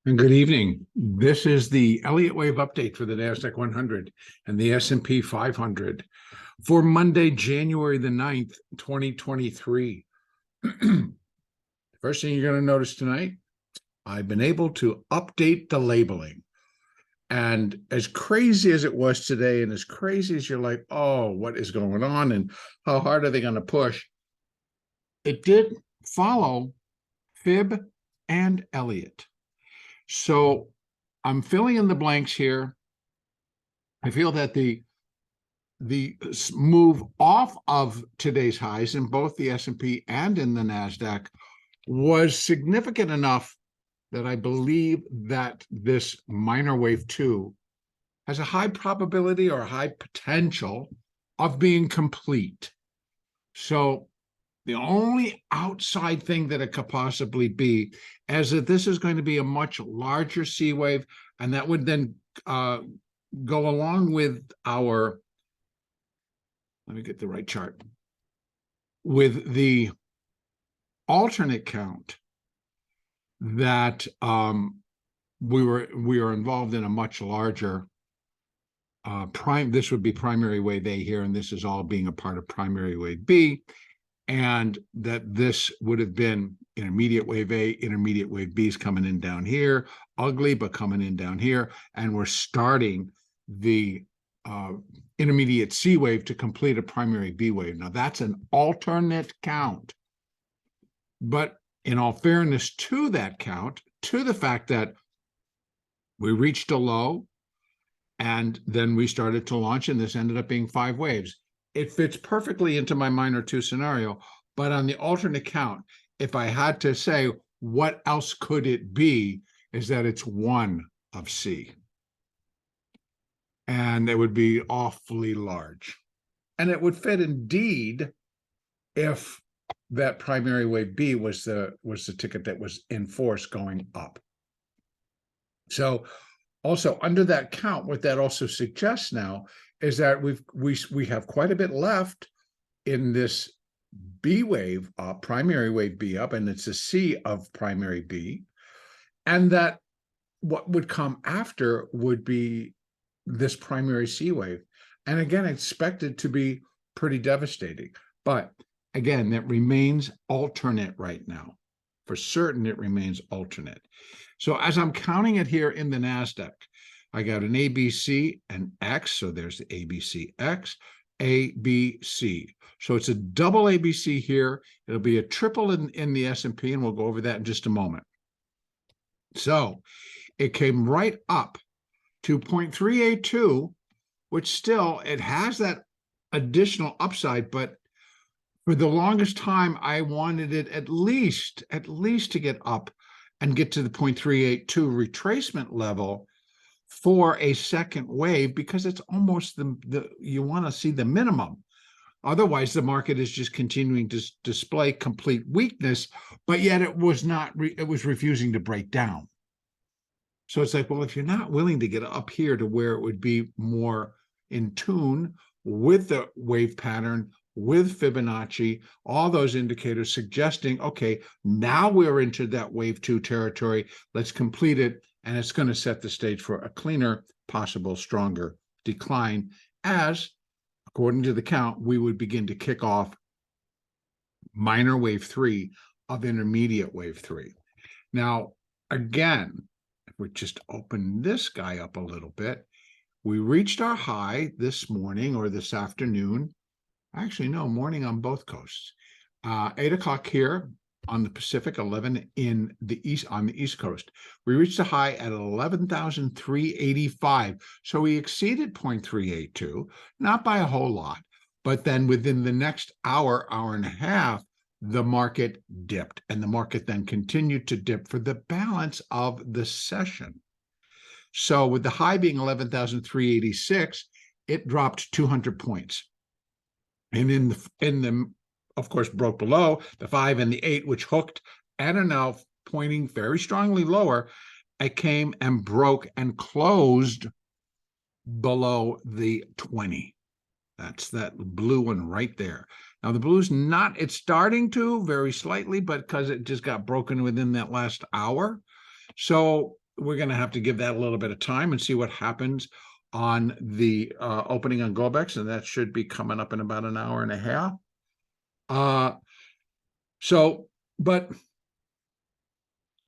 And good evening. This is the Elliott wave update for the NASDAQ 100 and the S&P 500 for Monday, January the 9th, 2023. First thing you're going to notice tonight, I've been able to update the labeling. And as crazy as it was today, and as crazy as you're like, oh, what is going on and how hard are they going to push? It did follow Fib and Elliott. So I'm filling in the blanks here. I feel that the move off of today's highs in both the S&P and in the NASDAQ was significant enough that I believe that this minor wave 2 has a high probability or a high potential of being complete. So the only outside thing that it could possibly be is that this is going to be a much larger C wave, and that would then go along with our, let me get the right chart, with the alternate count that we are involved in a much larger this would be primary wave A here, and this is all being a part of primary wave B. And that this would have been intermediate wave A, intermediate wave B is coming in down here, ugly, but coming in down here. And we're starting the intermediate C wave to complete a primary B wave. Now, that's an alternate count. But in all fairness to that count, to the fact that we reached a low, and then we started to launch, and this ended up being 5 waves. It fits perfectly into my minor 2 scenario, but on the alternate count, if I had to say what else could it be, is that it's 1 of C. And it would be awfully large. And it would fit indeed if that primary wave B was the ticket that was in force going up. So also under that count, what that also suggests now is that we have quite a bit left in this B wave up, primary wave B up, and it's a C of primary B, and that what would come after would be this primary C wave, and again expected to be pretty devastating. But again, that remains alternate right now. For certain, it remains alternate. So as I'm counting it here in the NASDAQ, I got an ABC and X, so there's the ABCX, ABC. So it's a double ABC here. It'll be a triple in the S&P, and we'll go over that in just a moment. So it came right up to 0.382, which still, it has that additional upside, but for the longest time, I wanted it at least to get up and get to the 0.382 retracement level for a second wave, because it's almost you want to see the minimum. Otherwise, the market is just continuing to display complete weakness, but yet it was not, it was refusing to break down. So it's like, well, if you're not willing to get up here to where it would be more in tune with the wave pattern, with Fibonacci, all those indicators suggesting, okay, now we're into that wave 2 territory, let's complete it, and it's going to set the stage for a cleaner, possible stronger decline, as, according to the count, we would begin to kick off minor wave 3 of intermediate wave 3. Now, again, if we just open this guy up a little bit, we reached our high this morning or this afternoon. Actually, no, morning on both coasts. 8 o'clock here on the Pacific, 11 in the east on the East Coast. We reached a high at 11,385. So we exceeded 0.382, not by a whole lot, but then within the next hour, hour and a half, the market dipped, and the market then continued to dip for the balance of the session. So with the high being 11,386, it dropped 200 points. And in the of course, broke below the 5 and the 8, which hooked and are now pointing very strongly lower. It came and broke and closed below the 20. That's that blue one right there. Now, the blue's not, it's starting to very slightly, but because it just got broken within that last hour. So we're going to have to give that a little bit of time and see what happens on the opening on Globex, and that should be coming up in about an hour and a half. But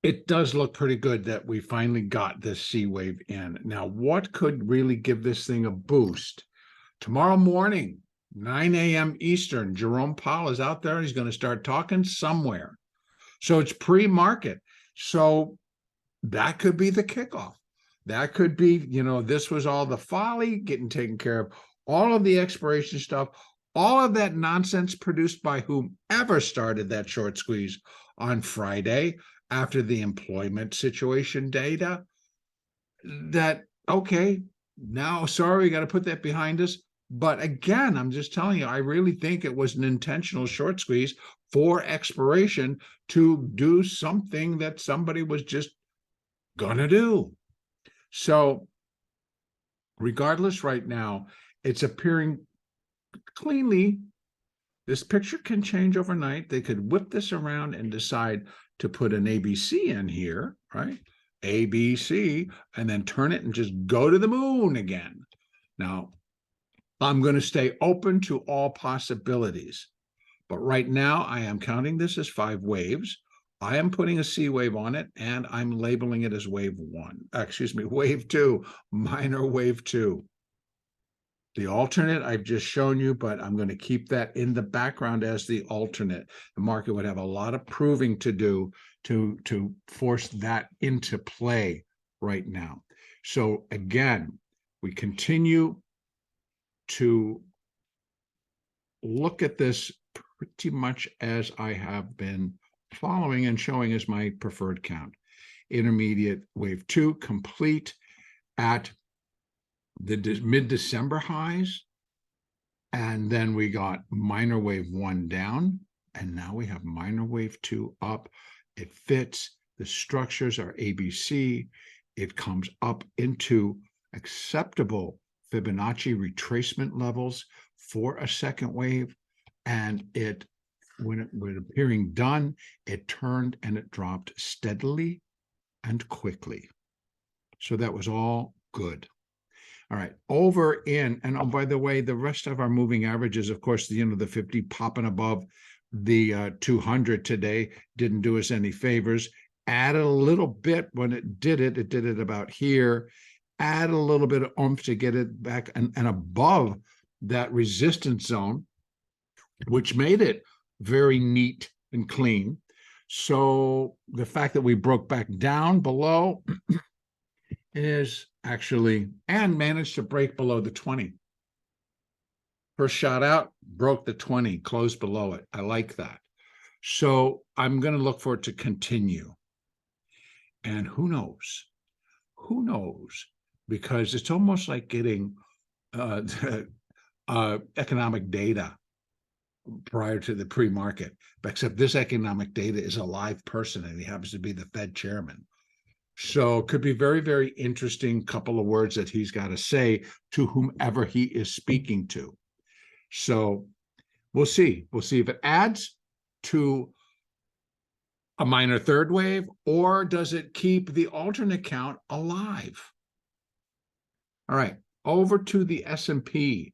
it does look pretty good that we finally got this C wave in. Now, what could really give this thing a boost? Tomorrow morning, 9 a.m. Eastern, Jerome Powell is out there and he's going to start talking somewhere. So it's pre-market. So that could be the kickoff. That could be, this was all the folly getting taken care of, all of the expiration stuff, all of that nonsense produced by whomever started that short squeeze on Friday after the employment situation data. That, okay, now, sorry, we got to put that behind us. But again, I'm just telling you, I really think it was an intentional short squeeze for expiration to do something that somebody was just gonna do. So regardless, right now, it's appearing cleanly. This picture can change overnight. They could whip this around and decide to put an ABC in here, right? ABC, and then turn it and just go to the moon again. Now, I'm going to stay open to all possibilities. But right now, I am counting this as 5 waves. I am putting a C wave on it, and I'm labeling it as wave 1. Excuse me, wave 2, minor wave 2. The alternate I've just shown you, but I'm going to keep that in the background as the alternate. The market would have a lot of proving to do to force that into play right now. So again, we continue to look at this pretty much as I have been following and showing as my preferred count. Intermediate wave 2 complete at the mid-December highs, and then we got minor wave 1 down, and now we have minor wave 2 up. It fits. The structures are ABC. It comes up into acceptable Fibonacci retracement levels for a second wave, and when it was appearing done, it turned and it dropped steadily and quickly. So that was all good. All right, and oh, by the way, the rest of our moving averages, of course, the 50 popping above the 200 today didn't do us any favors. Added a little bit when it did it about here. Add a little bit of oomph to get it back and above that resistance zone, which made it very neat and clean. So the fact that we broke back down below is actually, and managed to break below the 20. First shot out, broke the 20, closed below it. I like that. So I'm going to look for it to continue. And who knows? Who knows? Because it's almost like getting economic data prior to the pre-market, except this economic data is a live person and he happens to be the Fed chairman. So it could be very, very interesting couple of words that he's got to say to whomever he is speaking to. So we'll see. We'll see if it adds to a minor third wave, or does it keep the alternate count alive? All right, over to the S&P.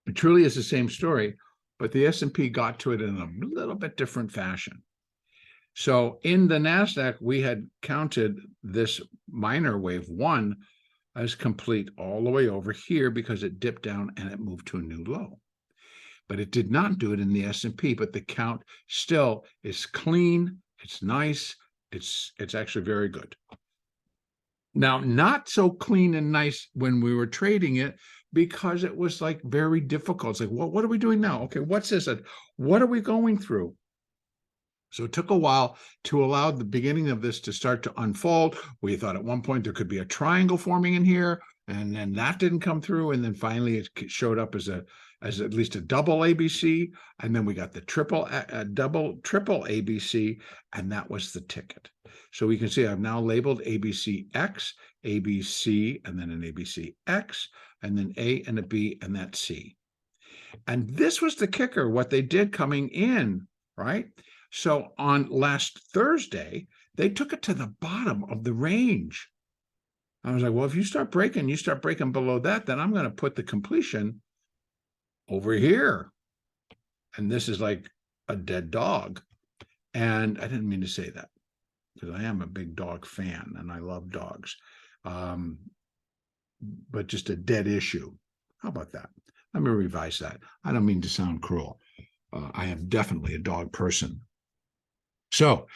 It truly is the same story, but the S&P got to it in a little bit different fashion. So in the NASDAQ, we had counted this minor wave 1 as complete all the way over here because it dipped down and it moved to a new low. But it did not do it in the S&P, but the count still is clean, it's nice, it's actually very good. Now, not so clean and nice when we were trading it because it was like very difficult. It's like, well, what are we doing now? Okay, what's this? What are we going through? So it took a while to allow the beginning of this to start to unfold. We thought at one point there could be a triangle forming in here, and then that didn't come through. And then finally it showed up as at least a double ABC. And then we got the triple ABC, and that was the ticket. So we can see I've now labeled ABCX, ABC, and then an ABCX, and then A and a B, and that's C. And this was the kicker, what they did coming in, right? So on last Thursday, They took it to the bottom of the range. I was like, well, if you start breaking below that, then I'm going to put the completion over here. And this is like a dead dog. And I didn't mean to say that because I am a big dog fan and I love dogs. But just a dead issue. How about that? Let me revise that. I don't mean to sound cruel. I am definitely a dog person. So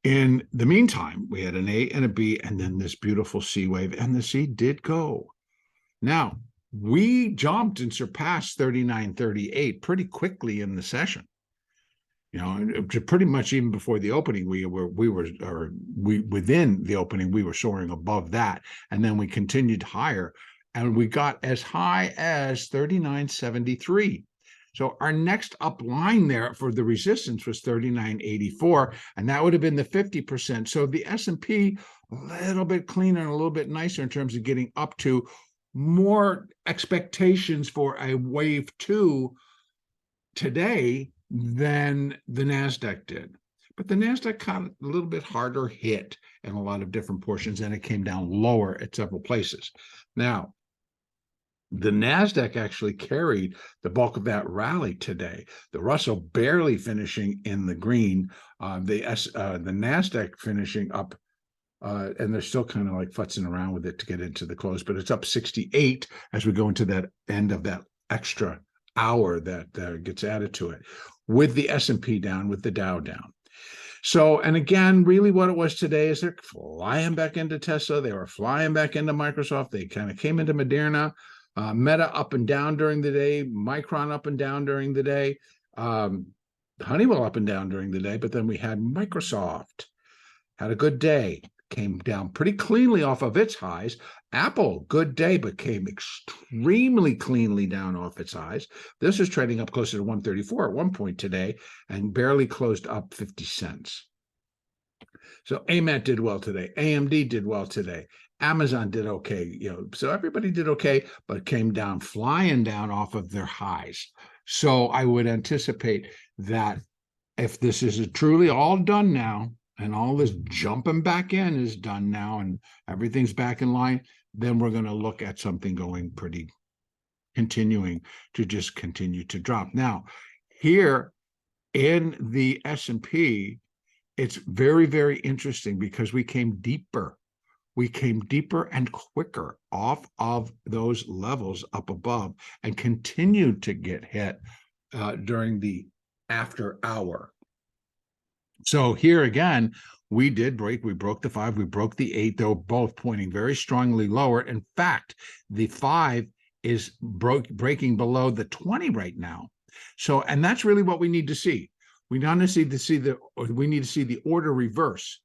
in the meantime, we had an A and a B and then this beautiful C wave, and the C did go. Now, we jumped and surpassed 39.38 pretty quickly in the session. You know, pretty much even before the opening, we within the opening, we were soaring above that. And then we continued higher and we got as high as 39.73. So our next up line there for the resistance was 39.84, and that would have been the 50%. So the S&P a little bit cleaner and a little bit nicer in terms of getting up to more expectations for a wave 2 today than the NASDAQ did. But the NASDAQ got a little bit harder hit in a lot of different portions, and it came down lower at several places. Now, the NASDAQ actually carried the bulk of that rally today. The Russell barely finishing in the green, the NASDAQ finishing up, and they're still kind of like futzing around with it to get into the close, but it's up 68 as we go into that end of that extra hour that gets added to it, with the S&P down, with the Dow down. So, and again, really what it was today is they're flying back into Tesla. They were flying back into Microsoft. They kind of came into Moderna. Meta up and down during the day, Micron up and down during the day, Honeywell up and down during the day, but then we had Microsoft, had a good day, came down pretty cleanly off of its highs. Apple, good day, but came extremely cleanly down off its highs. This is trading up closer to 134 at one point today and barely closed up 50 cents. So AMAT did well today. AMD did well today. Amazon did okay, so everybody did okay, but came down, flying down off of their highs. So I would anticipate that if this is truly all done now, and all this jumping back in is done now, and everything's back in line, then we're going to look at something going pretty, continuing to just continue to drop. Now, here in the S&P, it's very, very interesting because we came deeper. We came deeper and quicker off of those levels up above and continued to get hit during the after hour. So here again, we broke the 5, we broke the 8. They were both pointing very strongly lower. In fact, the 5 is breaking below the 20 right now. So, and that's really what we need to see. We need to see the order reverse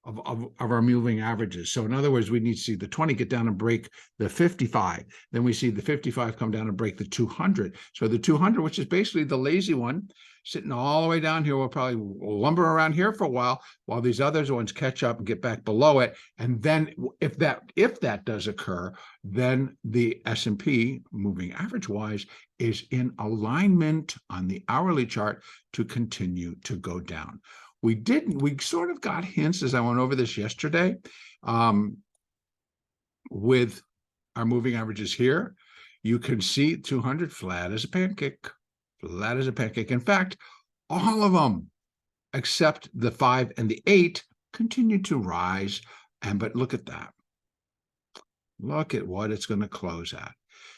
of our moving averages. So in other words, we need to see the 20 get down and break the 55. Then we see the 55 come down and break the 200. So the 200, which is basically the lazy one, sitting all the way down here, will probably lumber around here for a while these other ones catch up and get back below it. And then if that does occur, then the S&P, moving average wise, is in alignment on the hourly chart to continue to go down. We sort of got hints as I went over this yesterday with our moving averages here. You can see 200 flat as a pancake, flat as a pancake. In fact, all of them except the 5 and the 8 continue to rise. But look at that. Look at what it's going to close at.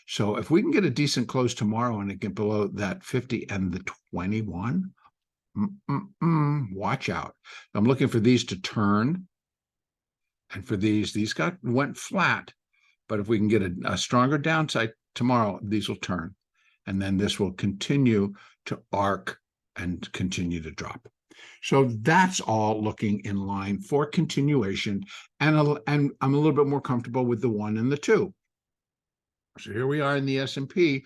So if we can get a decent close tomorrow and it get below that 50 and the 21, watch out. I'm looking for these to turn, and for these went flat, but if we can get a stronger downside tomorrow, these will turn, and then this will continue to arc and continue to drop. So that's all looking in line for continuation, and I'm a little bit more comfortable with the 1 and the 2. So here we are in the S&P.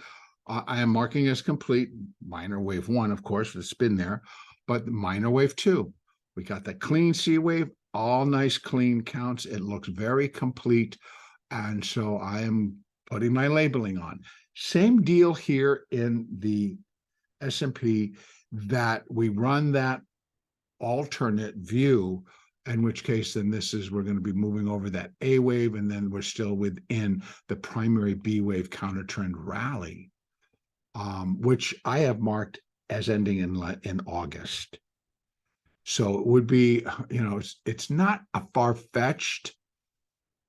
I am marking as complete. Minor wave 1, of course, the spin there, but minor wave 2. We got that clean C wave, all nice clean counts. It looks very complete. And so I am putting my labeling on. Same deal here in the S&P, that we run that alternate view in which case then we're going to be moving over that A wave, and then we're still within the primary B wave counter trend rally, which I have marked as ending in August. So it would be, it's not a far-fetched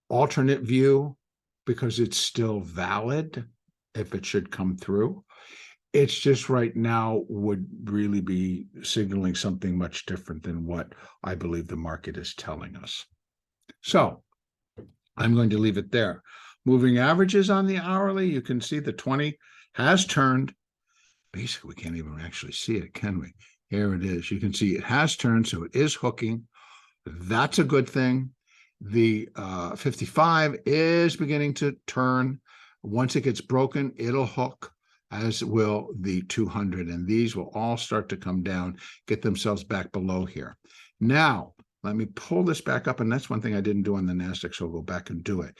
alternate view because it's still valid if it should come through. It's just right now would really be signaling something much different than what I believe the market is telling us. So I'm going to leave it there. Moving averages on the hourly, you can see the 20 has turned. Basically, we can't even actually see it, can we? Here it is. You can see it has turned, so it is hooking. That's a good thing. The 55 is beginning to turn. Once it gets broken, it'll hook, as will the 200. And these will all start to come down, get themselves back below here. Now, let me pull this back up. And that's one thing I didn't do on the NASDAQ, so I'll go back and do it.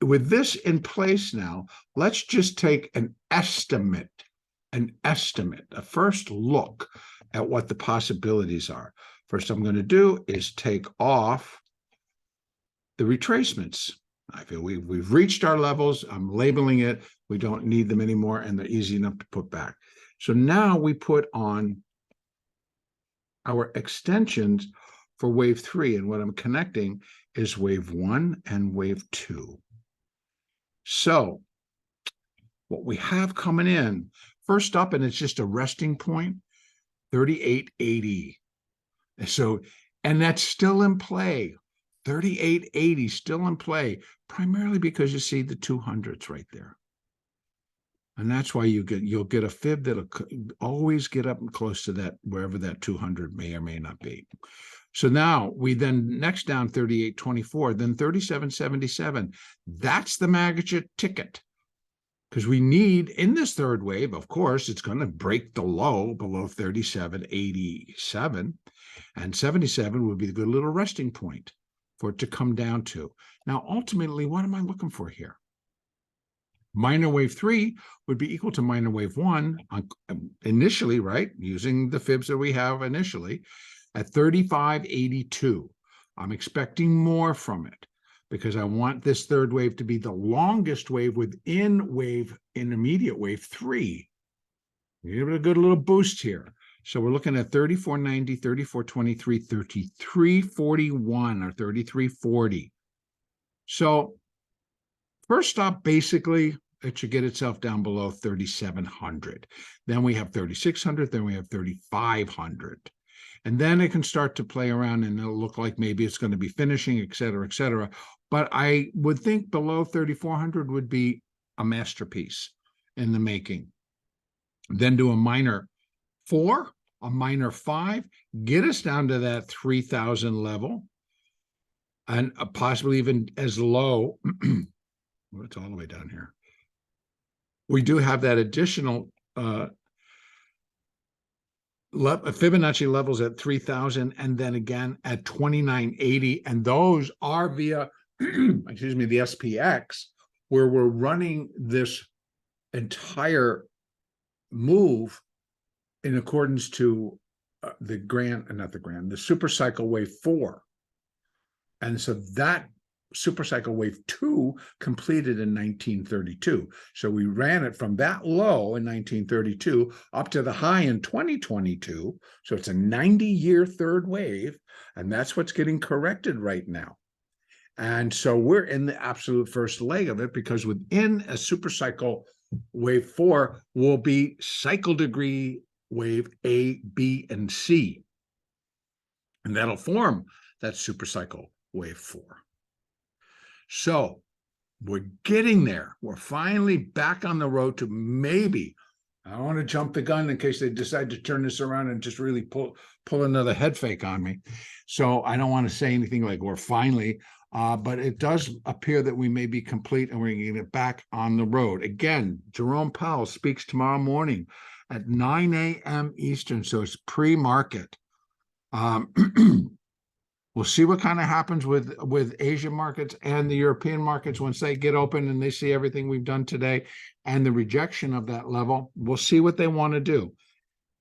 With this in place now, let's just take an estimate, a first look at what the possibilities are. First I'm going to do is take off the retracements. I feel we've reached our levels. I'm labeling it. We don't need them anymore, and they're easy enough to put back. So now we put on our extensions for wave 3, and what I'm connecting is wave 1 and wave 2. So what we have coming in, first up, and it's just a resting point, 38.80. So, and that's still in play. 38.80 still in play, primarily because you see the 200s right there. And that's why you'll get a fib that'll always get up close to that, wherever that 200 may or may not be. So now we then next down 38.24, then 37.77. That's the magic ticket. Because we need, in this third wave, of course, it's going to break the low below 37.87, and 77 would be the good little resting point for it to come down to. Now, ultimately, what am I looking for here? Minor wave 3 would be equal to minor wave 1 initially, right? Using the fibs that we have initially at 35.82. I'm expecting more from it, because I want this third wave to be the longest wave within intermediate wave 3. Give it a good little boost here. So we're looking at 34.90, 34.23, 33.41, or 33.40. So first stop, basically, it should get itself down below 3,700. Then we have 3,600, then we have 3,500. And then it can start to play around, and it'll look like maybe it's going to be finishing, et cetera, et cetera. But I would think below 3,400 would be a masterpiece in the making. Then do a minor 4, a minor 5, get us down to that 3,000 level, and possibly even as low. Well, it's all the way down here. We do have that additional Fibonacci levels at 3,000, and then again at 29.80, and those are via, excuse me, the SPX, where we're running this entire move in accordance to the super cycle wave 4, and so that super cycle wave 2 completed in 1932. So we ran it from that low in 1932 up to the high in 2022. So it's a 90-year third wave, and that's what's getting corrected right now. And so we're in the absolute first leg of it, because within a super cycle wave 4 will be cycle degree wave A, B, and C. And that'll form that super cycle wave 4. So we're getting there. We're finally back on the road to maybe, I don't want to jump the gun in case they decide to turn this around and just really pull another head fake on me. So I don't want to say anything like we're finally, but it does appear that we may be complete, and we're going to get back on the road. Again, Jerome Powell speaks tomorrow morning at 9 a.m. Eastern, so it's pre-market. We'll see what kind of happens with Asian markets and the European markets once they get open and they see everything we've done today and the rejection of that level. We'll see what they want to do.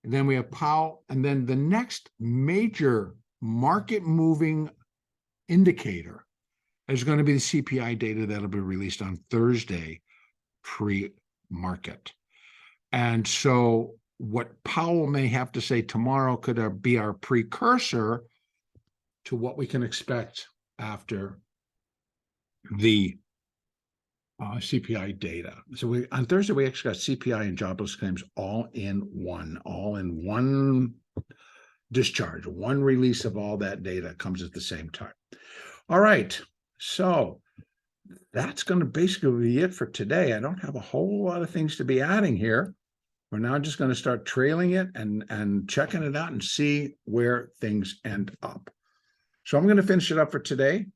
And then we have Powell. And then the next major market moving indicator is going to be the CPI data that'll be released on Thursday, pre-market. And so what Powell may have to say tomorrow could be our precursor to what we can expect after the CPI data. So on Thursday, we actually got CPI and jobless claims all in one discharge, one release of all that data comes at the same time. All right, so that's going to basically be it for today. I don't have a whole lot of things to be adding here. We're now just going to start trailing it and checking it out and see where things end up. So I'm going to finish it up for today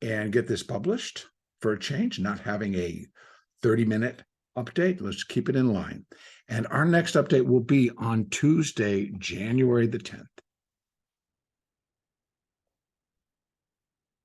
and get this published for a change, not having a 30-minute update. Let's keep it in line. And our next update will be on Tuesday, January the 10th.